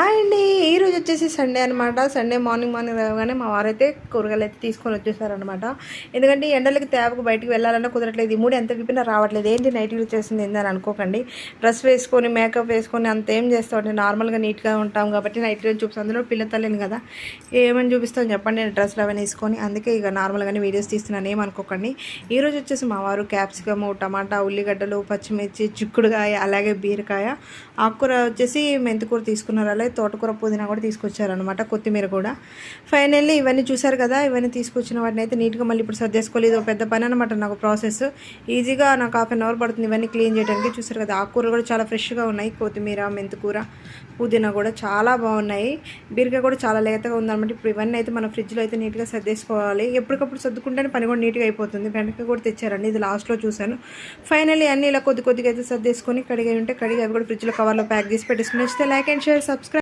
Hi అండి. ఈరోజు వచ్చేసి సండే అనమాట. సండే మార్నింగ్ రాగానే మా వారైతే కూరగాయలు అయితే తీసుకొని వచ్చేసారనమాట. ఎందుకంటే ఎండలకి తేవకు బయటికి వెళ్ళాలన్నా కుదరట్లేదు. ఈ మూడు ఎంత విప్పినా రావట్లేదు. ఏంటి నైట్ యూజ్ చేస్తుంది ఏందని అనుకోకండి. డ్రెస్ వేసుకొని మేకప్ వేసుకొని అంత ఏం చేస్తామంటే నార్మల్గా నీట్గా ఉంటాం కాబట్టి నైట్ యూజ్ చూపిస్తాం. అందులో పిల్ల తల్లిని కదా ఏమని చూపిస్తాం చెప్పండి. నేను డ్రెస్లు అవన్నీ వేసుకొని అందుకే ఇక నార్మల్గానే వీడియోస్ తీస్తున్నాను, ఏమనుకోకండి. ఈరోజు వచ్చేసి మా వారు క్యాప్సికము, టమాటా, ఉల్లిగడ్డలు, పచ్చిమిర్చి, చిక్కుడుకాయ, అలాగే బీరకాయ, ఆకుకూర వచ్చేసి మెంతికూర తీసుకున్నారు. అలాగే తోటకూర, పుదీనా కూడా తీసుకొచ్చారనమాట, కొత్తిమీర కూడా. ఫైనల్లీ ఇవన్నీ చూసారు కదా, ఇవన్నీ తీసుకొచ్చిన వాటిని అయితే నీట్గా మళ్ళీ ఇప్పుడు సర్దేసుకోవాలి. ఇది ఒక పెద్ద పని అనమాట నాకు, ప్రాసెస్ ఈజీగా నాకు 1/2 అవర్ పడుతుంది ఇవన్నీ క్లీన్ చేయడానికి. చూసారు కదా, ఆకుకూరలు కూడా చాలా ఫ్రెష్గా ఉన్నాయి. కొత్తిమీర, మెంతికూర, పుదీనా కూడా చాలా బాగున్నాయి. బీరకాయ కూడా చాలా లేతగా ఉందన్నమాట. ఇప్పుడు ఇవన్నీ అయితే మన ఫ్రిడ్జ్లో అయితే నీట్గా సర్దేసుకోవాలి. ఎప్పటికప్పుడు సర్దుకుంటేనే పని కూడా నీట్గా అయిపోతుంది. బెండకాయ కూడా తెచ్చారండి, ఇది లాస్ట్లో చూశాను. ఫైనల్లీ అన్నీ ఇలా కొద్దిగా అయితే సర్దేసుకొని కడిగి ఉంటే కడిగి అవి కూడా ఫ్రిడ్జ్లో కవర్లో ప్యాక్ చేసి పెట్టేసుకుని. నచ్చితే లైక్ అండ్ షేర్, సబ్స్క్రైబ్.